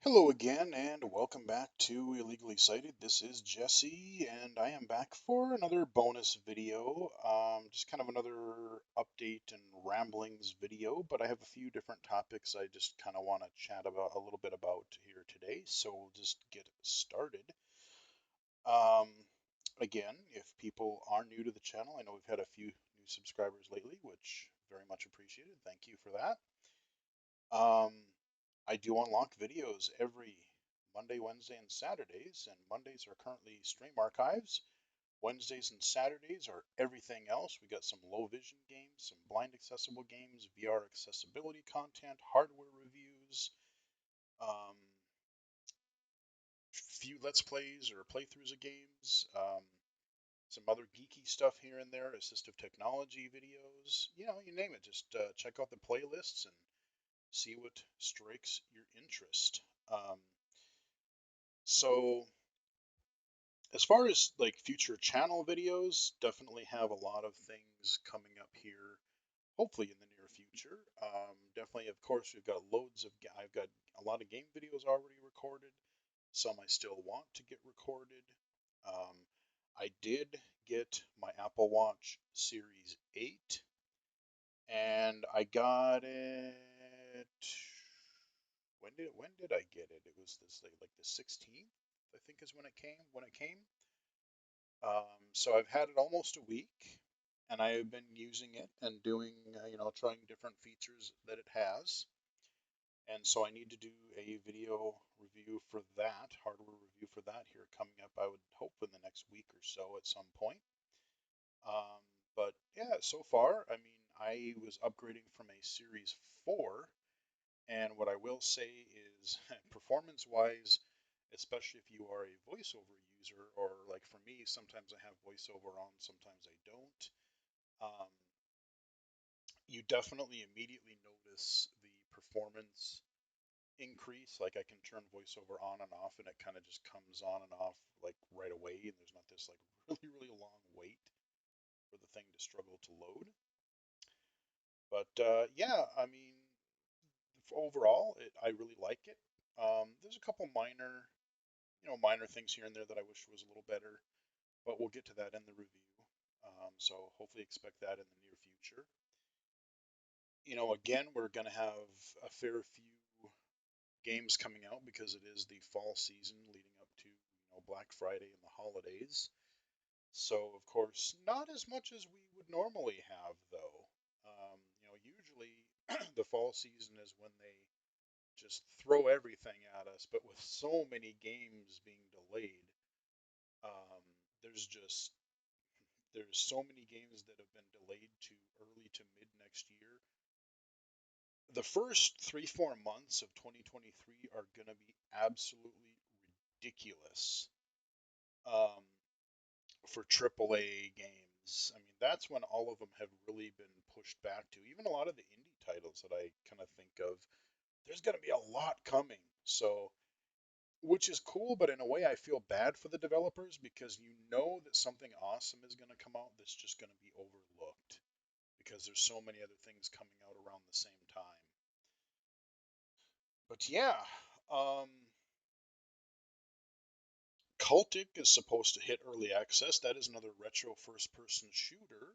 Hello again, and welcome back to Illegally Cited. This is Jesse, and I am back for another bonus video. Just kind of another update and ramblings video, but I have a few different topics I just kind of want to chat about a little bit about here today. So we'll just get started. Um, Again, if people are new to the channel, I know we've had a few new subscribers lately, which very much appreciated. Thank you for that. Um, I do unlock videos every Monday, Wednesday, and Saturdays, and Mondays are currently stream archives. Wednesdays and Saturdays are everything else. We got some low vision games, some blind accessible games, VR accessibility content, hardware reviews, um, few Let's Plays or playthroughs of games, some other geeky stuff here and there, assistive technology videos, you name it. Just check out the playlists and see what strikes your interest. So as far as like future channel videos, definitely have a lot of things coming up here, hopefully in the near future. Definitely, of course, we've got I've got a lot of game videos already recorded. Some I still want to get recorded. Um, I did get my Apple Watch Series 8, and I got it. When did I get it? It was this like the 16th, I think is when it came. So I've had it almost a week, and I have been using it and doing, trying different features that it has. And so I need to do a video review for that, hardware review for that here coming up, I would hope in the next week or so at some point. Um, but yeah, so far, I mean, I was upgrading from a Series 4, and what I will say is performance-wise, especially if you are a voiceover user, or like for me, sometimes I have voiceover on, sometimes I don't. Um, you definitely immediately notice the performance increase. Like I can turn voiceover on and off, and it kind of just comes on and off like right away, and there's not this like really long wait for the thing to struggle to load. But yeah, I mean, overall, I really like it. There's a couple minor things here and there that I wish was a little better, but we'll get to that in the review. So hopefully expect that in the near future. Again, we're going to have a fair few games coming out because it is the fall season leading up to, Black Friday and the holidays. So, of course, not as much as we would normally have, though. Usually the fall season is when they just throw everything at us, but with so many games being delayed, um, there's just there's so many games that have been delayed to early to mid next year. The first 3-4 months of 2023 are going to be absolutely ridiculous um, for AAA games. I mean, that's when all of them have really been pushed back to. Even a lot of the indie titles that I kind of think of, there's going to be a lot coming. So, which is cool, but in a way, I feel bad for the developers because you know that something awesome is going to come out that's just going to be overlooked because there's so many other things coming out around the same time. But yeah, um, Cultic is supposed to hit early access. That is another retro first-person shooter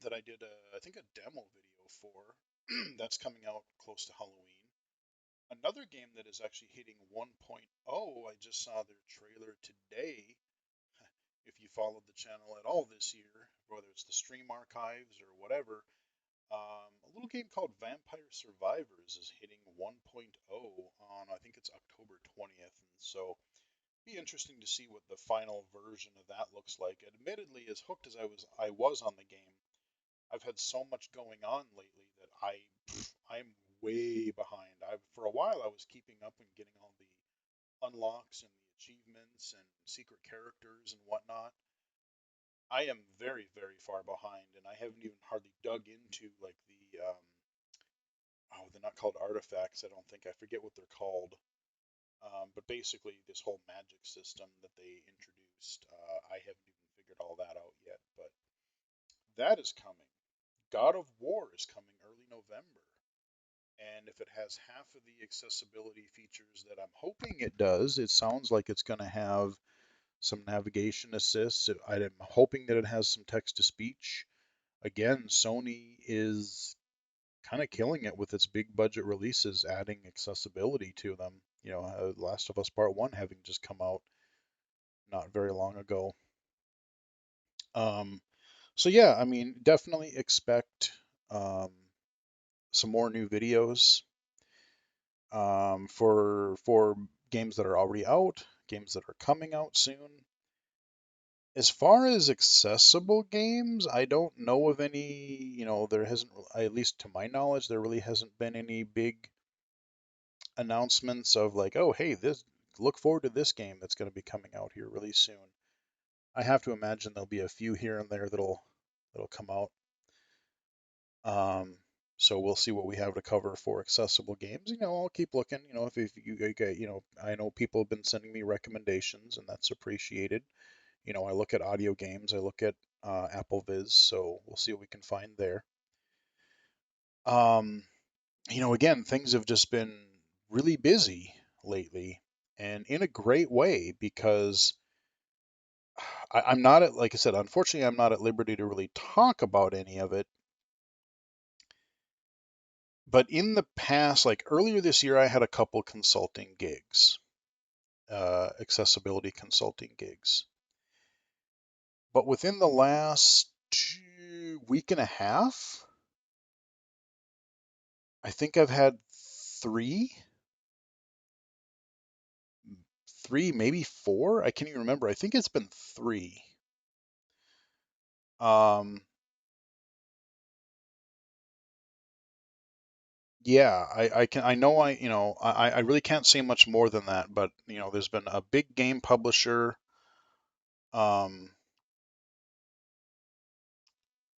that I did, I think, a demo video for. That's coming out close to Halloween. Another game that is actually hitting 1.0, I just saw their trailer today. If you followed the channel at all this year, whether it's the stream archives or whatever, a little game called Vampire Survivors is hitting 1.0 on, I think it's October 20th. And so be interesting to see what the final version of that looks like. Admittedly, as hooked as I was on the game, I've had so much going on lately that I'm way behind. For a while I was keeping up and getting all the unlocks and the achievements and secret characters and whatnot. I am very, very far behind, and I haven't even hardly dug into like the oh, they're not called artifacts. I don't think. I forget what they're called. But basically, this whole magic system that they introduced, I haven't even figured all that out yet. But that is coming. God of War is coming early November, And if it has half of the accessibility features that I'm hoping it does, it sounds like it's going to have some navigation assists. I'm hoping that it has some text to speech. Again, Sony is kind of killing it with its big budget releases, adding accessibility to them. Last of Us Part 1 having just come out not very long ago. Um, so yeah, I mean, definitely expect um, some more new videos for games that are already out, games that are coming out soon. As far as accessible games, I don't know of any, there hasn't, at least to my knowledge, there really hasn't been any big announcements of like, oh, hey, look forward to this game that's going to be coming out here really soon. I have to imagine there'll be a few here and there that'll come out. Um, so we'll see what we have to cover for accessible games. I'll keep looking. If you get, I know people have been sending me recommendations, and that's appreciated. I look at audio games, I look at Apple Viz, so we'll see what we can find there. Um, again, things have just been really busy lately, and in a great way because I'm not at, like I said, unfortunately, I'm not at liberty to really talk about any of it. But in the past, like earlier this year, I had a couple consulting gigs, accessibility consulting gigs. But within the last week and a half, I think I've had three, maybe four. I can't even remember. I think it's been three. Um, yeah, I know I really can't say much more than that, but there's been a big game publisher, um,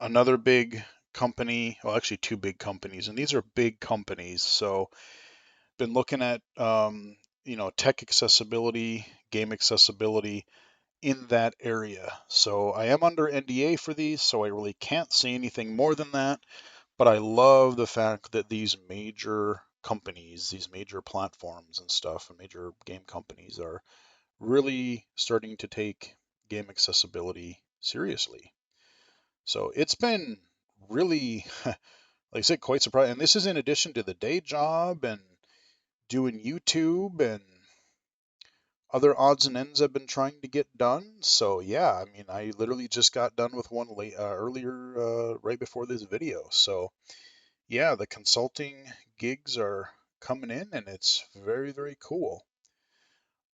another big company, well, actually two big companies, and these are big companies. So been looking at tech accessibility, game accessibility in that area. So I am under NDA for these, so I really can't say anything more than that. But I love the fact that these major companies, these major platforms and stuff, and major game companies are really starting to take game accessibility seriously. So it's been really, like I said, quite surprising. And this is in addition to the day job and doing YouTube and other odds and ends I've been trying to get done. So yeah, I mean, I literally just got done with one earlier, right before this video. So yeah, the consulting gigs are coming in, and it's very, very cool.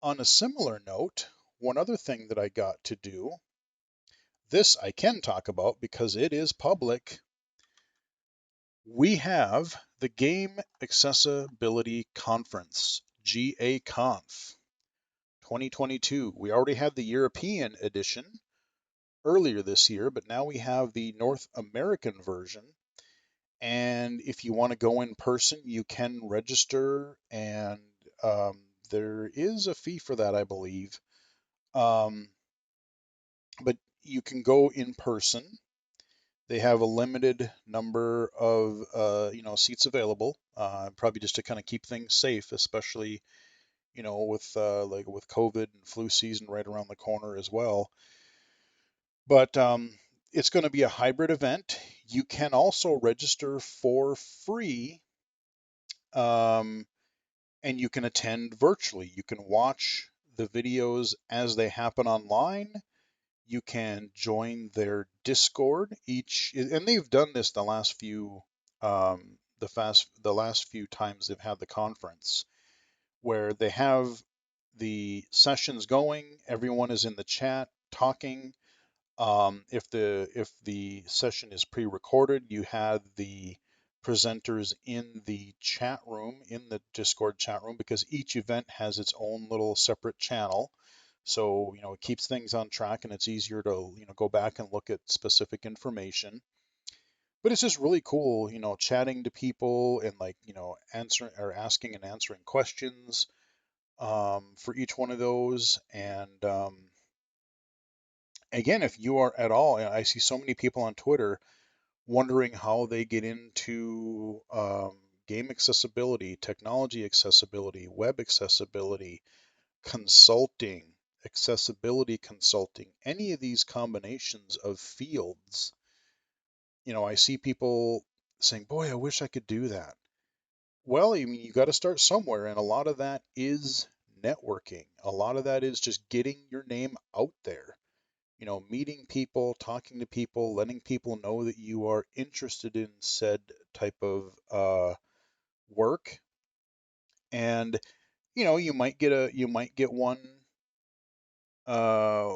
On a similar note, one other thing that I got to do, this I can talk about because it is public. We have the Game Accessibility Conference, GAConf 2022. We already had the European edition earlier this year, but now we have the North American version. And if you want to go in person, you can register, and um, there is a fee for that, I believe. Um, but you can go in person. They have a limited number of seats available, probably just to kind of keep things safe, especially with like with COVID and flu season right around the corner as well. But it's going to be a hybrid event. You can also register for free, um, and you can attend virtually. You can watch the videos as they happen online. You can join their Discord and they've done this the last few times they've had the conference, where they have the sessions going. Everyone is in the chat talking. If the session is pre-recorded, you had the presenters in the chat room, in the Discord chat room, because each event has its own little separate channel. So, it keeps things on track, and it's easier to, go back and look at specific information. But it's just really cool, chatting to people and like, answering or asking and answering questions for each one of those. And again, if you are at all, and I see so many people on Twitter wondering how they get into game accessibility, technology accessibility, web accessibility, consulting, accessibility consulting, any of these combinations of fields, I see people saying, boy, I wish I could do that. Well, I mean, you got to start somewhere, and a lot of that is networking. A lot of that is just getting your name out there, meeting people, talking to people, letting people know that you are interested in said type of work. And, you might get one,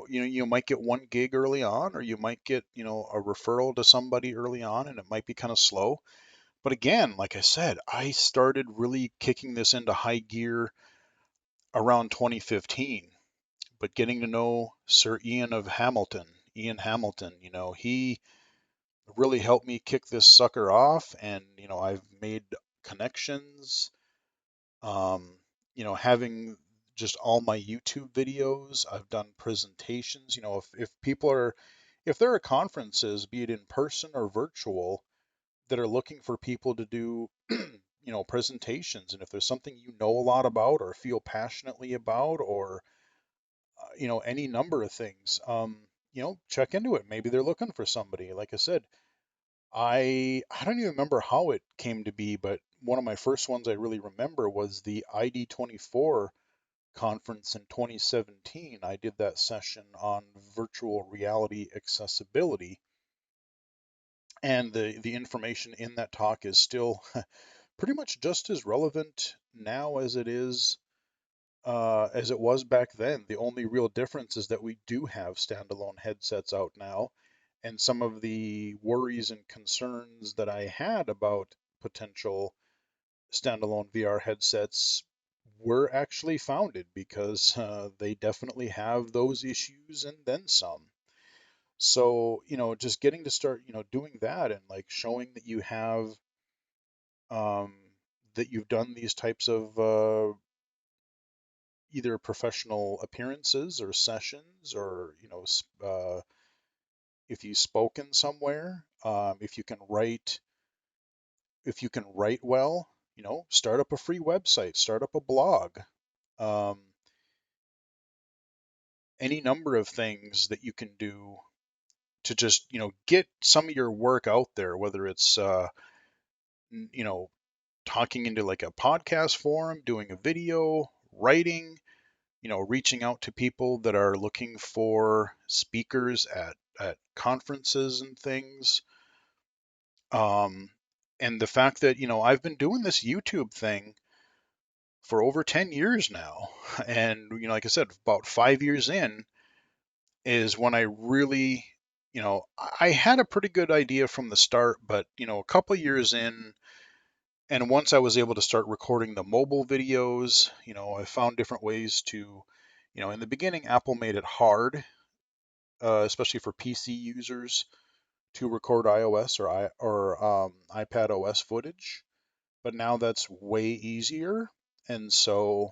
you might get one gig early on, or you might get, a referral to somebody early on, and it might be kind of slow. But again, like I said, I started really kicking this into high gear around 2015. But getting to know Sir Ian Hamilton, he really helped me kick this sucker off. And, I've made connections, um, having just all my YouTube videos. I've done presentations, if there are conferences, be it in person or virtual, that are looking for people to do, presentations. And if there's something you know a lot about or feel passionately about, or, any number of things, check into it. Maybe they're looking for somebody. Like I said, I don't even remember how it came to be, but one of my first ones I really remember was the ID24 conference in 2017. I did that session on virtual reality accessibility, and the information in that talk is still pretty much just as relevant now as it was back then. The only real difference is that we do have standalone headsets out now, and some of the worries and concerns that I had about potential standalone VR headsets were actually founded, because they definitely have those issues and then some. So, just getting to start, doing that, and like showing that um, you've done these types of either professional appearances or sessions, or if you've spoken somewhere, if you can write well, start up a free website, start up a blog, um, any number of things that you can do to just get some of your work out there, whether it's you know talking into like a podcast forum, doing a video, writing, reaching out to people that are looking for speakers at conferences and things. And the fact that, I've been doing this YouTube thing for over 10 years now. And, like I said, about 5 years in is when I really, I had a pretty good idea from the start, but, a couple years in, and once I was able to start recording the mobile videos, I found different ways to, in the beginning, Apple made it hard, especially for PC users, to record iOS or iPad OS footage. But now that's way easier, and so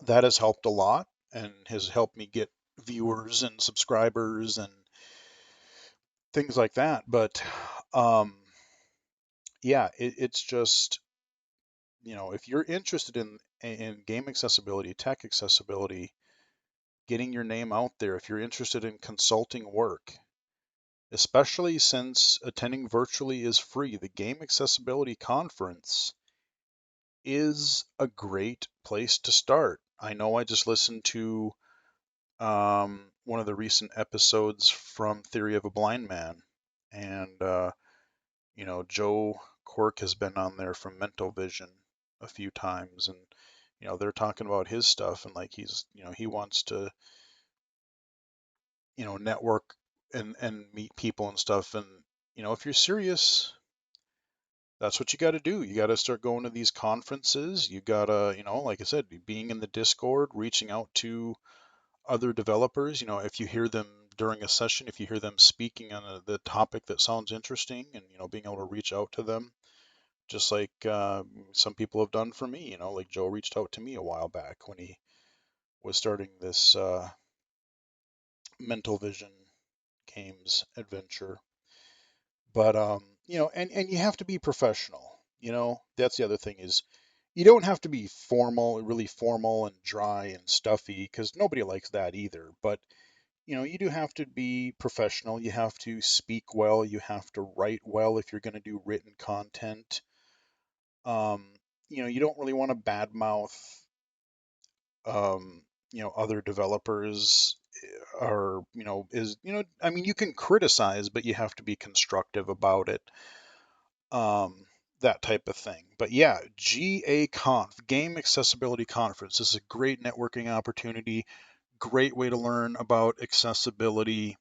that has helped a lot and has helped me get viewers and subscribers and things like that. But um, yeah, it's just, if you're interested in game accessibility, tech accessibility, getting your name out there, if you're interested in consulting work, especially since attending virtually is free, the Game Accessibility Conference is a great place to start. I know I just listened to one of the recent episodes from Theory of a Blind Man, and Joe Quirk has been on there from Mental Vision a few times, and they're talking about his stuff, and like he wants to network and meet people and stuff, and if you're serious, that's what you got to do. You got to start going to these conferences. You got to, like I said, being in the Discord, reaching out to other developers. If you hear them during a session, if you hear them speaking on the topic that sounds interesting, and, being able to reach out to them, just like some people have done for me, like Joe reached out to me a while back when he was starting this Mental Vision games adventure. But, and you have to be professional. You know, that's the other thing is you don't have to be formal, really formal and dry and stuffy, because nobody likes that either. But you know, you do have to be professional. You have to speak well. You have to write well if you're going to do written content. Um, you know, you don't really want to badmouth, um, you know, other developers or, you know, I mean, you can criticize, but you have to be constructive about it. Um, that type of thing. But yeah, GAConf, Game Accessibility Conference. This is a great networking opportunity, great way to learn about accessibility,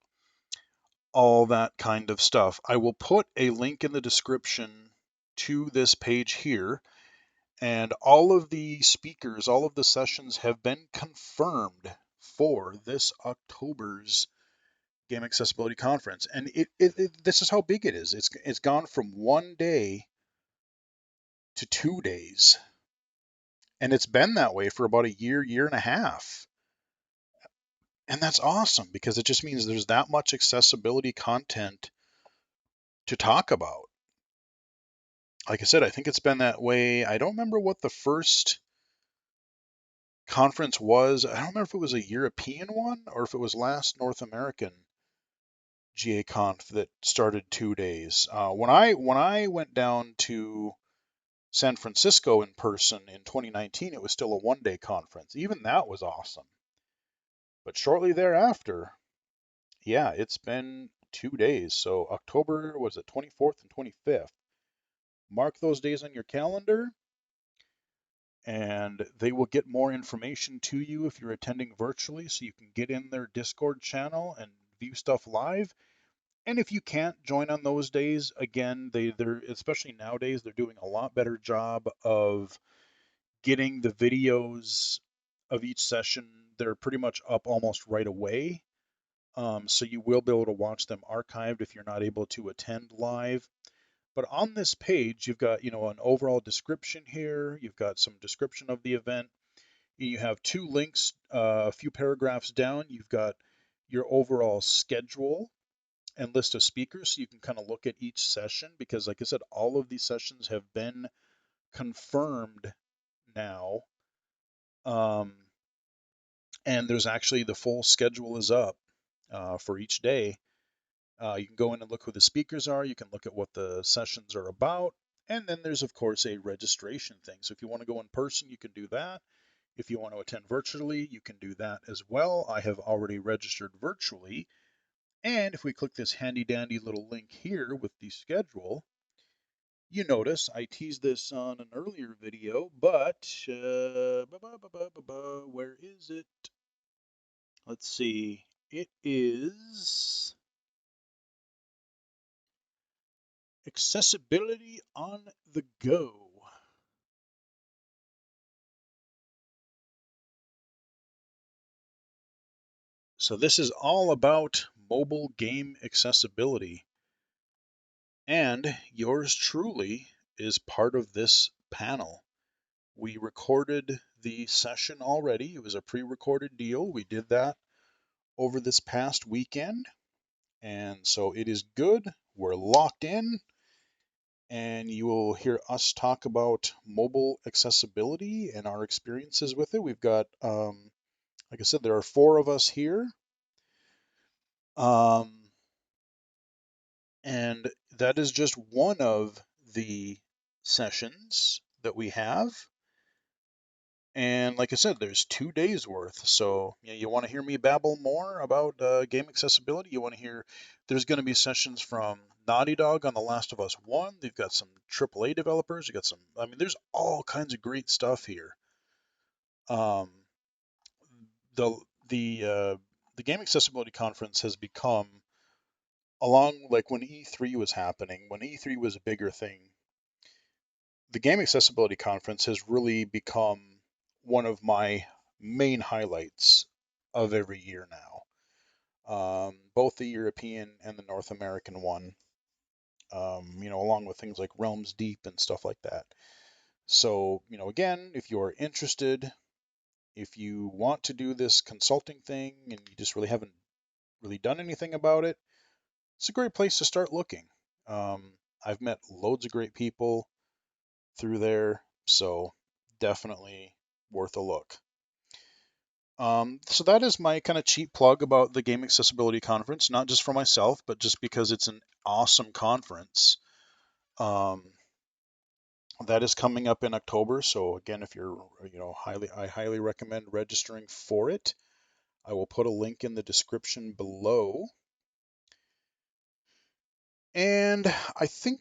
all that kind of stuff. I will put a link in the description to this page here, and all of the speakers, all of the sessions have been confirmed for this October's Game Accessibility Conference. And this is how big it is. It's gone from 1 day to 2 days. And it's been that way for about a year, year and a half. And that's awesome because it just means there's that much accessibility content to talk about. Like I said, I think it's been that way. I don't remember what the first conference was. I don't remember if it was a European one or if it was last North American GAConf that started 2 days. When I went down to San Francisco in person in 2019, it was still a 1 day conference. Even that was awesome. But shortly thereafter, yeah, it's been 2 days. So October was it 24th and 25th. Mark those days on your calendar, and they will get more information to you if you're attending virtually, so you can get in their Discord channel and view stuff live. And if you can't join on those days, again, they're especially nowadays, they're doing a lot better job of getting the videos of each session. They're pretty much up almost right away. So you will be able to watch them archived if you're not able to attend live. But on this page, you've got, you know, an overall description here. You've got some description of the event. You have two links, a few paragraphs down. You've got your overall schedule and list of speakers, so you can kind of look at each session because, like I said, all of these sessions have been confirmed now. Um, and there's actually the full schedule is up for each day. You can go in and look who the speakers are. You can look at what the sessions are about. And then there's, of course, a registration thing. So if you want to go in person, you can do that. If you want to attend virtually, you can do that as well. I have already registered virtually. And if we click this handy dandy little link here with the schedule, you notice I teased this on an earlier video, but where is it? Let's see. It is accessibility on the go. So this is all about mobile game accessibility. And yours truly is part of this panel. We recorded the session already. It was a pre-recorded deal. We did that over this past weekend. And so it is good. We're locked in. And you will hear us talk about mobile accessibility and our experiences with it. We've got, like I said, there are 4 of us here. And that is just one of the sessions that we have. And like I said, there's 2 days worth. So you want to hear me babble more about game accessibility? You want to hear there's going to be sessions from Naughty Dog on The Last of Us 1. They've got some AAA developers. You got some, I mean, there's all kinds of great stuff here. Um, the the uh, the Game Accessibility Conference has become along like when E3 was happening, when E3 was a bigger thing, the Game Accessibility Conference has really become one of my main highlights of every year now. Both the European and the North American one, you know, along with things like Realms Deep and stuff like that. So, you know, again, if you're interested, if you want to do this consulting thing and you just really haven't really done anything about it, it's a great place to start looking. I've met loads of great people. through there. So definitely worth a look. So that is my kind of cheap plug about the Game Accessibility Conference, not just for myself, but just because it's an awesome conference. Um, that is coming up in October. So again, if you're, I highly recommend registering for it. I will put a link in the description below. And I think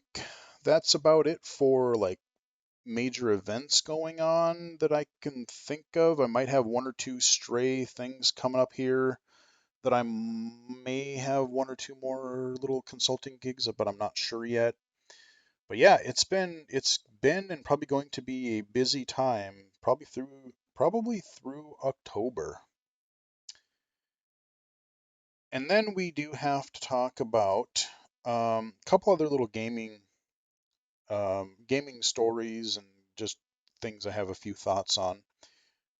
that's about it for like major events going on that I can think of. I might have one or two stray things coming up here that I may have one or two more little consulting gigs, but I'm not sure yet. But yeah, it's been and probably going to be a busy time, probably through October. And then we do have to talk about a couple other little gaming stories and just things I have a few thoughts on.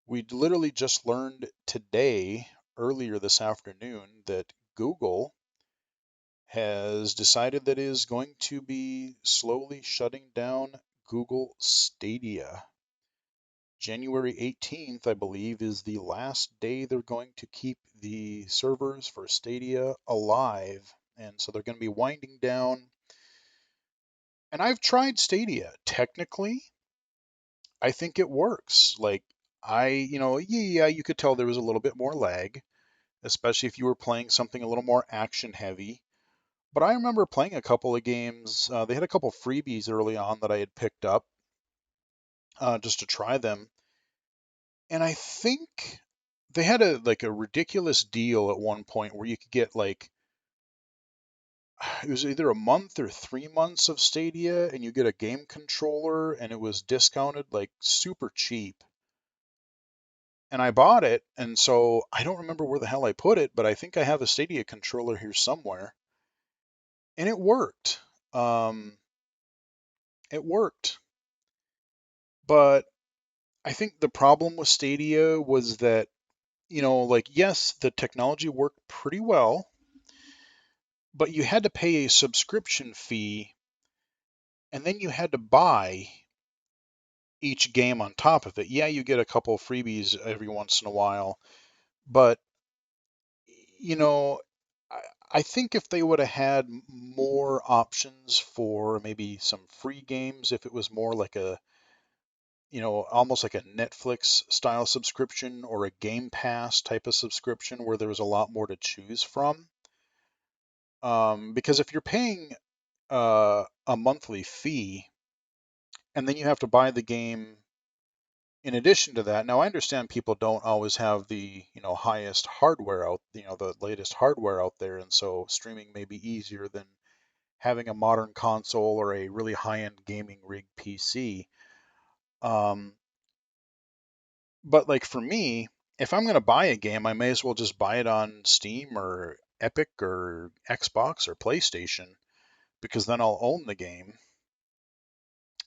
We literally just learned today, earlier this afternoon, that Google has decided that it is going to be slowly shutting down Google Stadia. January 18th, I believe, is the last day they're going to keep the servers for Stadia alive. And so they're going to be winding down. And I've tried Stadia. Technically, I think it works. Like, yeah, you could tell there was a little bit more lag, especially if you were playing something a little more action heavy. But I remember playing a couple of games. They had a couple freebies early on that I had picked up just to try them, and I think they had a ridiculous deal at one point where you could get like it was either a month or 3 months of Stadia, and you get a game controller, and it was discounted like super cheap. And I bought it, and so I don't remember where the hell I put it, but I think I have a Stadia controller here somewhere, and it worked. Um, it worked, but I think the problem with Stadia was that, like, yes, the technology worked pretty well, but you had to pay a subscription fee and then you had to buy each game on top of it. Yeah, you get a couple of freebies every once in a while, but, you know, I, I think if they would have had more options for maybe some free games, if it was more like almost like a Netflix style subscription or a Game Pass type of subscription where there was a lot more to choose from. Because if you're paying a monthly fee and then you have to buy the game in addition to that, now I understand people don't always have the highest hardware out, the latest hardware out there, and so streaming may be easier than having a modern console or a really high-end gaming rig PC. Um, But like for me, if I'm going to buy a game, I may as well just buy it on Steam or Epic or Xbox or PlayStation because then I'll own the game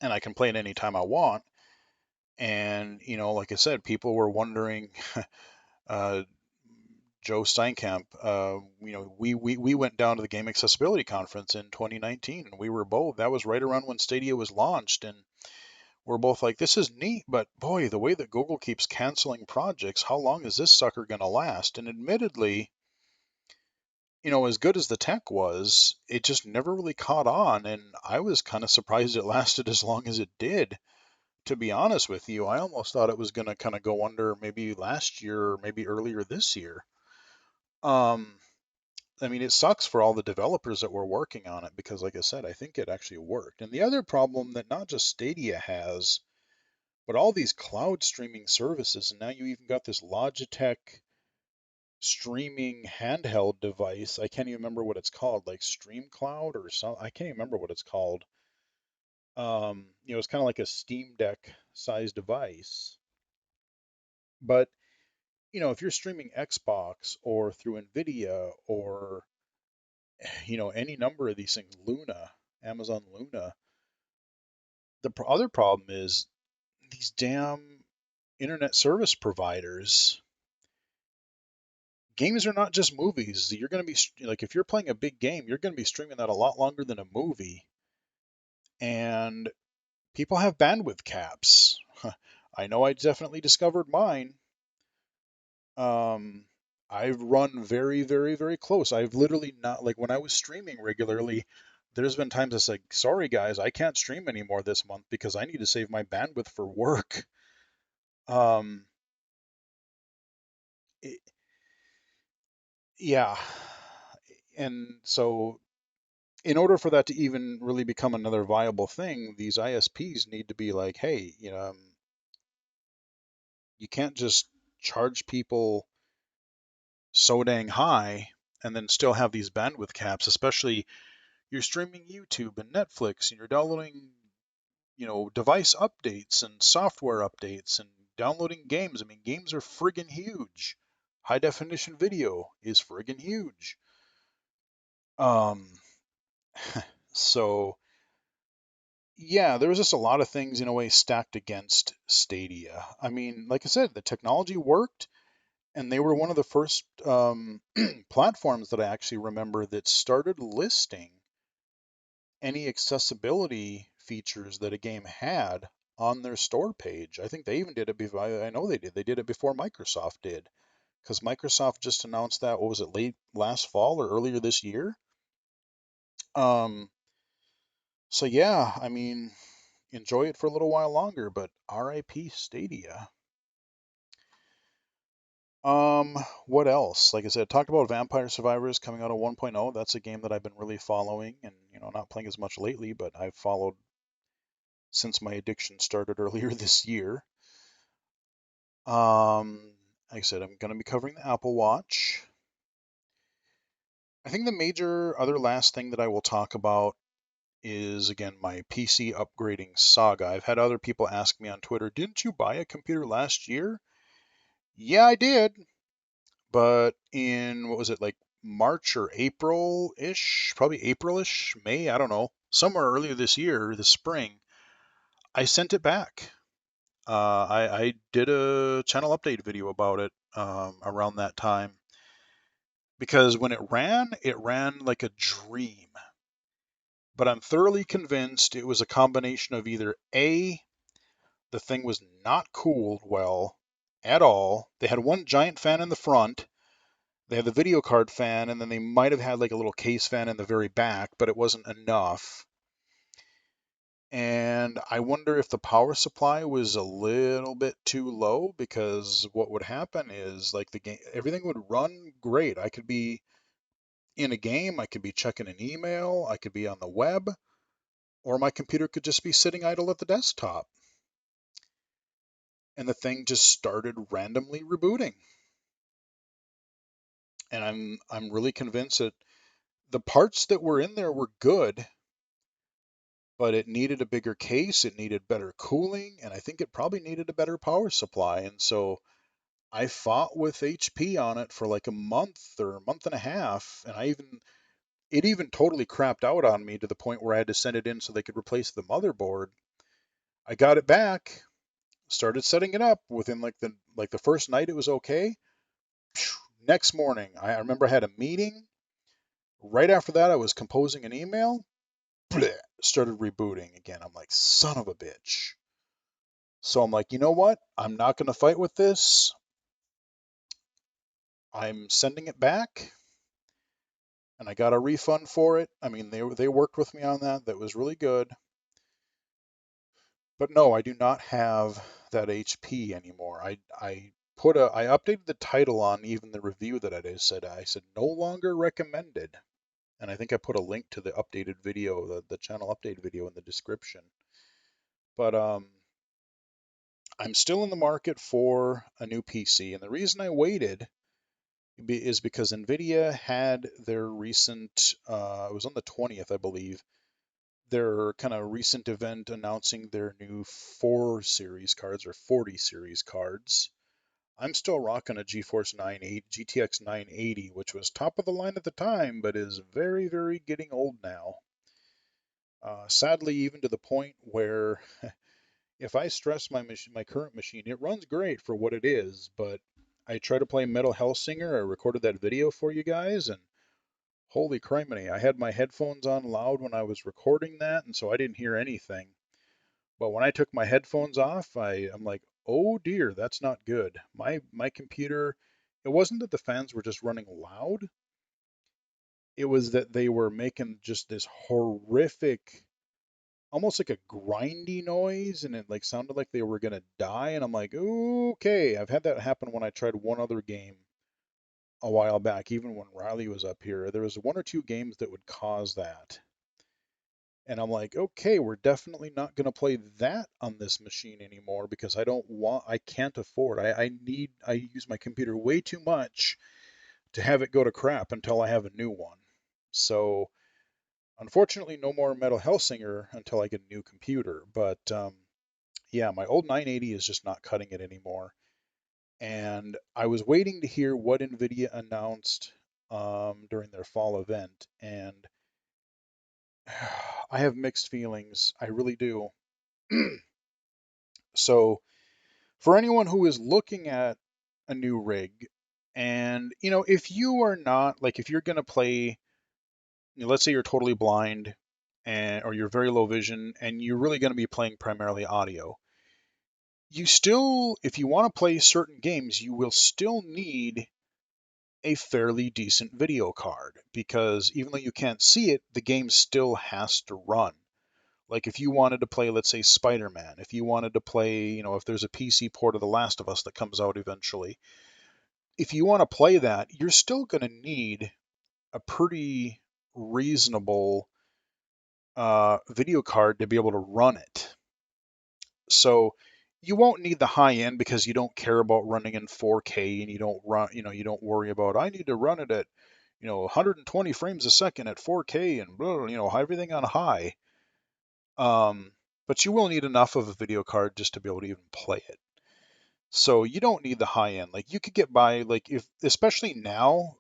and I can play it anytime I want. And, like I said, people were wondering, uh, Joe Steinkamp, we went down to the Game Accessibility Conference in 2019 and we were both, that was right around when Stadia was launched. And we're both like, this is neat, but boy, the way that Google keeps canceling projects, how long is this sucker going to last? And admittedly, as good as the tech was, it just never really caught on. And I was kind of surprised it lasted as long as it did. To be honest with you, I almost thought it was going to kind of go under maybe last year or maybe earlier this year. Um, I mean, it sucks for all the developers that were working on it because, like I said, I think it actually worked. And the other problem that not just Stadia has, but all these cloud streaming services, and now you even got this Logitech streaming handheld device. I can't even remember what it's called, like Stream Cloud or something. I can't even remember what it's called. It's kind of like a Steam Deck size device. But, if you're streaming Xbox or through NVIDIA or, any number of these things, Luna, Amazon Luna, the other problem is these damn internet service providers. Games are not just movies. You're going to be like, if you're playing a big game, you're going to be streaming that a lot longer than a movie. And People have bandwidth caps. I know I definitely discovered mine. Um, I've run very, very, very close. I've literally not, like when I was streaming regularly, there's been times it's like, sorry guys, I can't stream anymore this month because I need to save my bandwidth for work. Um, it, yeah. And so in order for that to even really become another viable thing, these ISPs need to be like, hey, you can't just charge people so dang high and then still have these bandwidth caps, especially you're streaming YouTube and Netflix and you're downloading, device updates and software updates and downloading games. I mean, games are friggin' huge. High definition video is friggin' huge. Um, so yeah, there was just a lot of things in a way stacked against Stadia. I mean, like I said, the technology worked, and they were one of the first platforms that I actually remember that started listing any accessibility features that a game had on their store page. I think they even did it before. I know they did. They did it before Microsoft did, because Microsoft just announced that. What was it, late last fall or earlier this year? Um, so yeah, I mean, enjoy it for a little while longer, but RIP Stadia. What else? Like I said, talked about Vampire Survivors coming out of 1.0. That's a game that I've been really following and, not playing as much lately, but I've followed since my addiction started earlier this year. Like I said, I'm going to be covering the Apple Watch. I think the major other last thing that I will talk about is, again, my PC upgrading saga. I've had other people ask me on Twitter, didn't you buy a computer last year? Yeah, I did. But in, what was it, like March or April-ish, probably April-ish, May, I don't know, somewhere earlier this year, this spring, I sent it back. I did a channel update video about it around that time because when it ran like a dream. But I'm thoroughly convinced it was a combination of either A, the thing was not cooled well at all. They had one giant fan in the front. They had the video card fan, and then they might have had like a little case fan in the very back, but it wasn't enough. And I wonder if the power supply was a little bit too low because what would happen is like the game, everything would run great. I could be in a game, I could be checking an email, I could be on the web, or my computer could just be sitting idle at the desktop. And the thing just started randomly rebooting. And I'm really convinced that the parts that were in there were good, but it needed a bigger case, it needed better cooling, and I think it probably needed a better power supply. And so I fought with HP on it for like a month or a month and a half, and it even totally crapped out on me to the point where I had to send it in so they could replace the motherboard. I got it back, started setting it up within like the first night it was okay. Next morning, I remember I had a meeting. Right after that, I was composing an email. Bleh, started rebooting again. I'm like, son of a bitch. So I'm like, you know what? I'm not going to fight with this. I'm sending it back, and I got a refund for it. I mean, they worked with me on that. That was really good. But no, I do not have that HP anymore. I updated the title on even the review that I did. I said no longer recommended. And I think I put a link to the updated video, the channel update video in the description. But I'm still in the market for a new PC, and the reason I waited is because NVIDIA had their recent, it was on the 20th, I believe, their kind of recent event announcing their new 4 series cards or 40 series cards. I'm still rocking a GeForce 980, GTX 980, which was top of the line at the time, but is very, very getting old now. Sadly, even to the point where if I stress my current machine, it runs great for what it is, but I try to play Metal Hellsinger. I recorded that video for you guys, and holy criminy, I had my headphones on loud when I was recording that, and so I didn't hear anything. But when I took my headphones off, I'm like, oh dear, that's not good. My computer, it wasn't that the fans were just running loud. It was that they were making just this horrific, almost like a grindy noise, and it like sounded like they were gonna die. And I'm like, okay, I've had that happen when I tried one other game a while back, even when Riley was up here. There was one or two games that would cause that. And I'm like, okay, we're definitely not going to play that on this machine anymore because I can't afford, I use my computer way too much to have it go to crap until I have a new one. So, unfortunately, no more Metal Hellsinger until I get a new computer. But yeah, my old 980 is just not cutting it anymore. And I was waiting to hear what NVIDIA announced during their fall event, and I have mixed feelings. I really do. So, for anyone who is looking at a new rig, and if you are not like, if you're going to play, let's say you're totally blind and or you're very low vision and you're really going to be playing primarily audio, you still, if you want to play certain games, you will still need a fairly decent video card because even though you can't see it, the game still has to run. Like if you wanted to play, let's say, Spider-Man, if you wanted to play, if there's a PC port of The Last of Us that comes out eventually, if you want to play that, you're still going to need a pretty reasonable video card to be able to run it. So you won't need the high end because you don't care about running in 4K and you don't worry about I need to run it at 120 frames a second at 4K and blah, everything on high. Um, but you will need enough of a video card just to be able to even play it. So you don't need the high end. Like you could get by, like if especially now,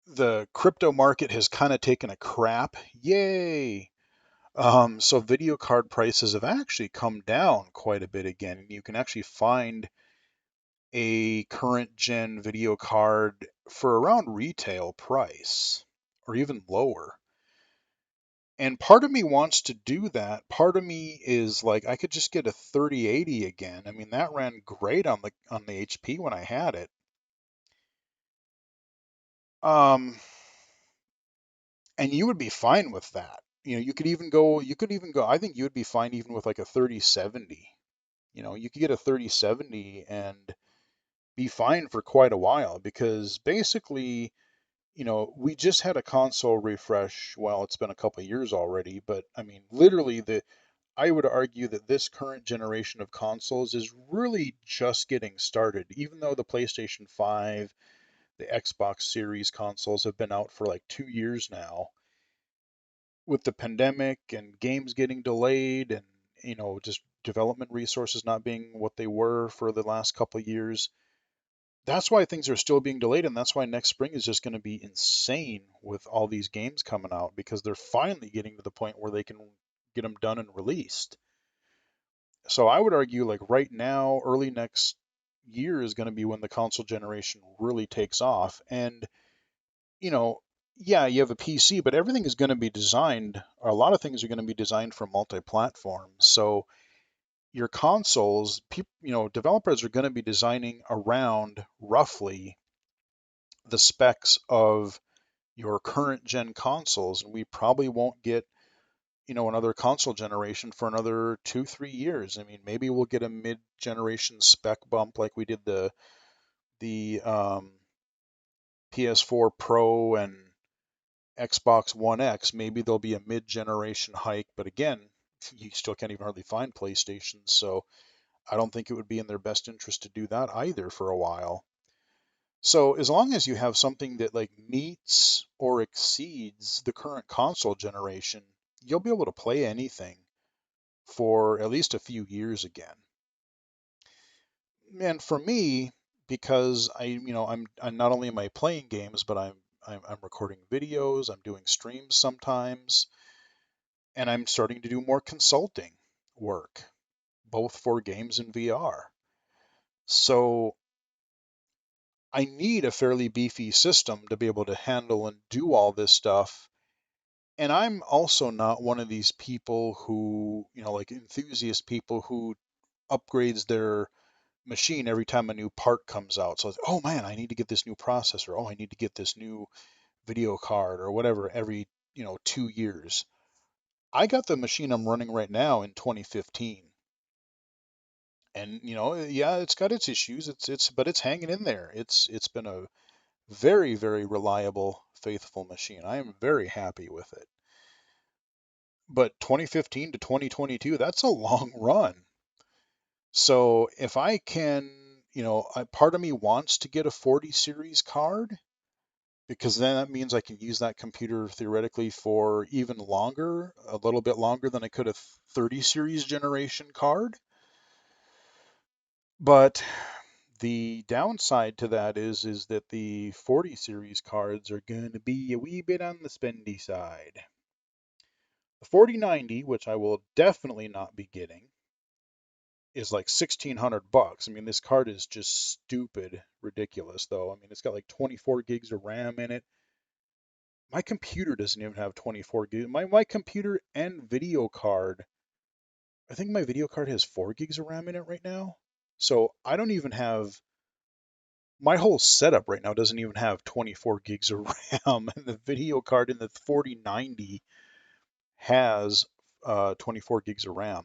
the crypto market has kind of taken a crap. Yay! So video card prices have actually come down quite a bit again. You can actually find a current gen video card for around retail price or even lower. And part of me wants to do that. Part of me is like, I could just get a 3080 again. I mean, that ran great on the HP when I had it. Um, and you would be fine with that. You could even go, I think you would be fine even with like a 3070. You could get a 3070 and be fine for quite a while because basically, we just had a console refresh. Well, it's been a couple of years already, but I mean, literally I would argue that this current generation of consoles is really just getting started. Even though the PlayStation 5, the Xbox Series consoles have been out for like 2 years now, with the pandemic and games getting delayed and just development resources not being what they were for the last couple of years, that's why things are still being delayed, and that's why next spring is just going to be insane with all these games coming out because they're finally getting to the point where they can get them done and released. So I would argue like right now, early next year is going to be when the console generation really takes off. And, you know, yeah, you have a PC, but everything is going to be designed, or a lot of things are going to be designed for multi-platform. So your consoles, developers are going to be designing around roughly the specs of your current gen consoles, and we probably won't get another console generation for another 2 3 years. I mean, maybe we'll get a mid-generation spec bump like we did the PS4 Pro and Xbox One X. Maybe there'll be a mid-generation hike, but again, you still can't even hardly find PlayStations, so I don't think it would be in their best interest to do that either for a while. So as long as you have something that like meets or exceeds the current console generation, you'll be able to play anything for at least a few years again. And for me, because I'm not only am I playing games, but I'm recording videos, I'm doing streams sometimes, and I'm starting to do more consulting work, both for games and VR. So I need a fairly beefy system to be able to handle and do all this stuff And I'm also not one of these people who, like enthusiast people who upgrades their machine every time a new part comes out. So, oh man, I need to get this new processor. Oh, I need to get this new video card or whatever every, 2 years. I got the machine I'm running right now in 2015. And, yeah, it's got its issues. But it's hanging in there. It's been a very, very reliable, faithful machine. I am very happy with it. But 2015 to 2022, that's a long run. So if I can, part of me wants to get a 40 series card because then that means I can use that computer theoretically for even longer, a little bit longer than I could a 30 series generation card. But the downside to that is that the 40 series cards are going to be a wee bit on the spendy side. The 4090, which I will definitely not be getting, is like $1,600. I mean, this card is just stupid ridiculous, though. I mean, it's got like 24 gigs of RAM in it. My computer doesn't even have 24 gigs. My computer and video card, I think my video card has 4 gigs of RAM in it right now. So I don't even have, my whole setup right now doesn't even have 24 gigs of RAM. And the video card in the 4090 has 24 gigs of RAM.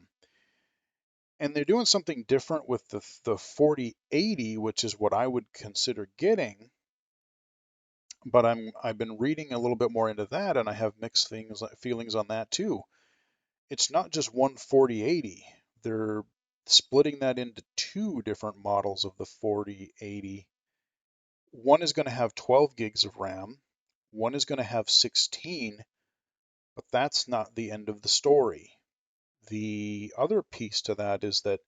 And they're doing something different with the 4080, which is what I would consider getting. But I've been reading a little bit more into that, and I have mixed feelings on that too. It's not just one 4080. They're splitting that into two different models of the 4080. One is going to have 12 gigs of RAM. One is going to have 16, but that's not the end of the story. The other piece to that is that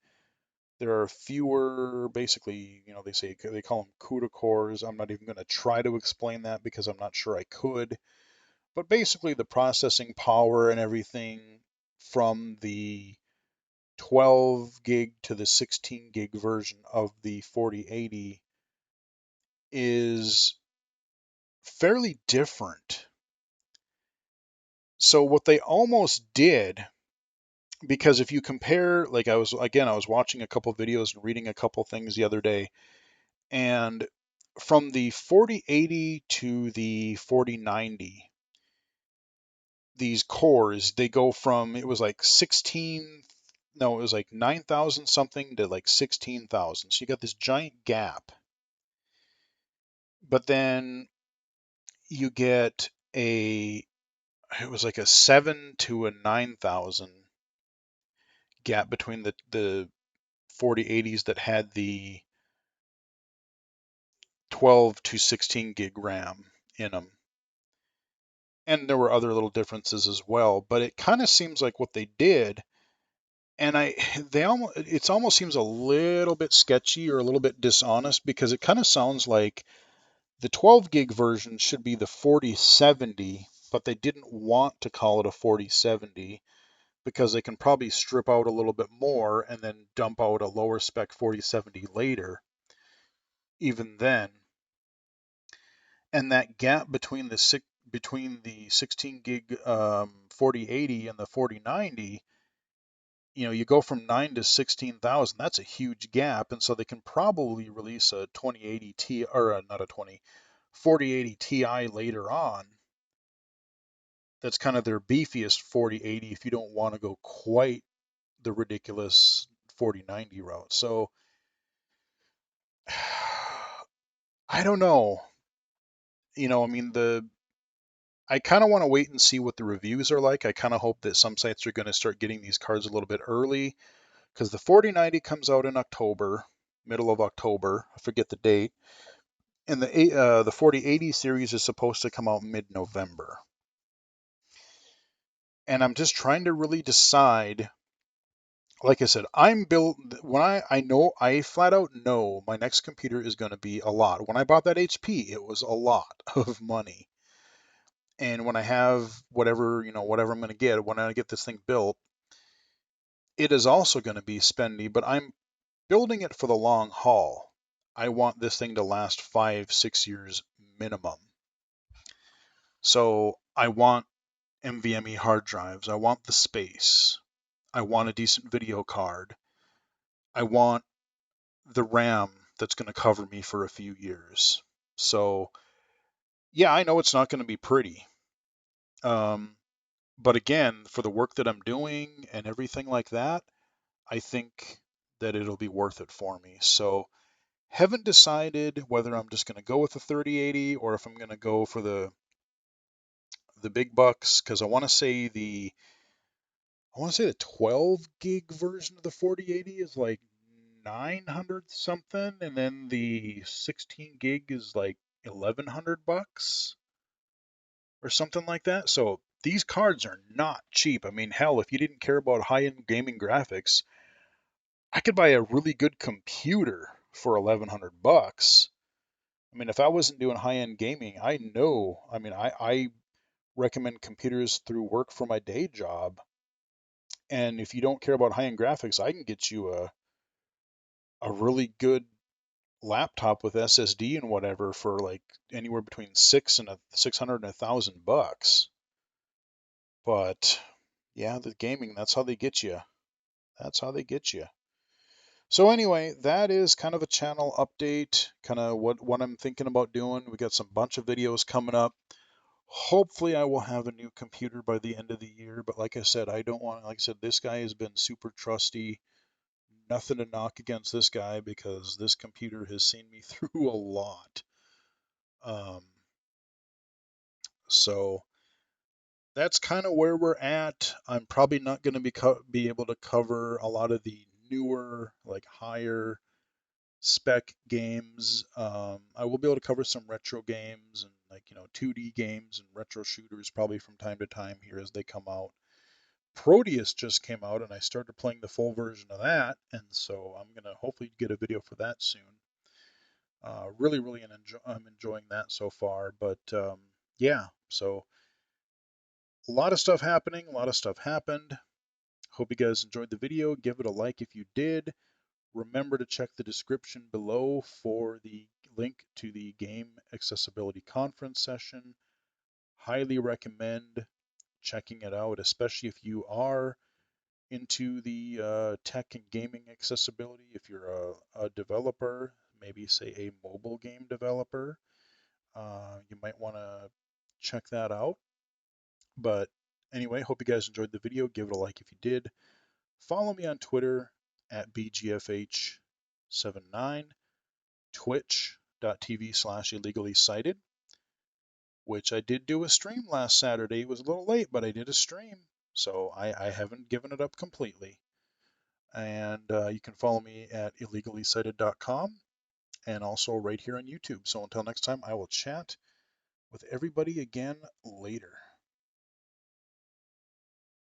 there are fewer, basically, they call them CUDA cores. I'm not even going to try to explain that because I'm not sure I could. But basically, the processing power and everything from the 12 gig to the 16 gig version of the 4080 is fairly different. So what they almost did, because if you compare, like I was watching a couple videos and reading a couple things the other day, and from the 4080 to the 4090, these cores, they go from, it was like 16, no, it was like 9,000 something to like 16,000. So you got this giant gap. But then you get it was like a 7 to a 9,000 gap between the 4080s that had the 12 to 16 gig RAM in them. And there were other little differences as well, but it kind of seems like what they did, and it almost seems a little bit sketchy or a little bit dishonest because it kind of sounds like the 12 gig version should be the 4070, but they didn't want to call it a 4070 because they can probably strip out a little bit more and then dump out a lower spec 4070 later, even then. And that gap between the 16 gig 4080 and the 4090, you go from 9 to 16,000. That's a huge gap, and so they can probably release a 2080 Ti, or not a 4080 Ti later on. That's kind of their beefiest 4080 if you don't want to go quite the ridiculous 4090 route. So I don't know. I mean, I kind of want to wait and see what the reviews are like. I kind of hope that some sites are going to start getting these cards a little bit early because the 4090 comes out in October, middle of October. I forget the date. And the 4080 series is supposed to come out mid-November. And I'm just trying to really decide. Like I said, I'm built when I flat out know my next computer is going to be a lot. When I bought that HP, it was a lot of money. And when I have whatever I'm going to get, when I get this thing built, it is also going to be spendy, but I'm building it for the long haul. I want this thing to last 5, 6 years minimum. So I want NVMe hard drives. I want the space. I want a decent video card. I want the RAM that's going to cover me for a few years. So, yeah, I know it's not going to be pretty. But again, for the work that I'm doing and everything like that, I think that it'll be worth it for me. So, haven't decided whether I'm just going to go with the 3080 or if I'm going to go for the big bucks, because I want to say the 12 gig version of the 4080 is like 900 something, and then the 16 gig is like 1100 bucks or something like that. So these cards are not cheap. I mean, hell, if you didn't care about high-end gaming graphics, I could buy a really good computer for 1100 bucks. I mean, if I wasn't doing high-end gaming, I know, I mean, I recommend computers through work for my day job. And if you don't care about high-end graphics, I can get you a really good laptop with SSD and whatever for like anywhere between 600 and 1,000 bucks. But yeah, the gaming, that's how they get you. That's how they get you. So anyway, that is kind of a channel update, kind of what I'm thinking about doing. We got some bunch of videos coming up. Hopefully I will have a new computer by the end of the year, but like I said, I don't want, like I said, this guy has been super trusty. Nothing to knock against this guy because this computer has seen me through a lot. Um, so that's kind of where we're at. I'm probably not going to be able to cover a lot of the newer, like higher spec games. I will be able to cover some retro games and like 2D games and retro shooters probably from time to time here as they come out. Proteus just came out and I started playing the full version of that, and so I'm gonna hopefully get a video for that soon. Really, I'm enjoying that so far. But yeah, so a lot of stuff happening, a lot of stuff happened. Hope you guys enjoyed the video. Give it a like if you did. Remember to check the description below for the link to the Game Accessibility Conference session. Highly recommend checking it out, especially if you are into the tech and gaming accessibility. If you're a developer, maybe say a mobile game developer, you might want to check that out. But anyway, hope you guys enjoyed the video. Give it a like if you did. Follow me on Twitter at BGFH79, twitch.tv/illegally cited, which I did do a stream last Saturday. It was a little late, but I did a stream. So I haven't given it up completely. And you can follow me at illegallycited.com and also right here on YouTube. So until next time, I will chat with everybody again later.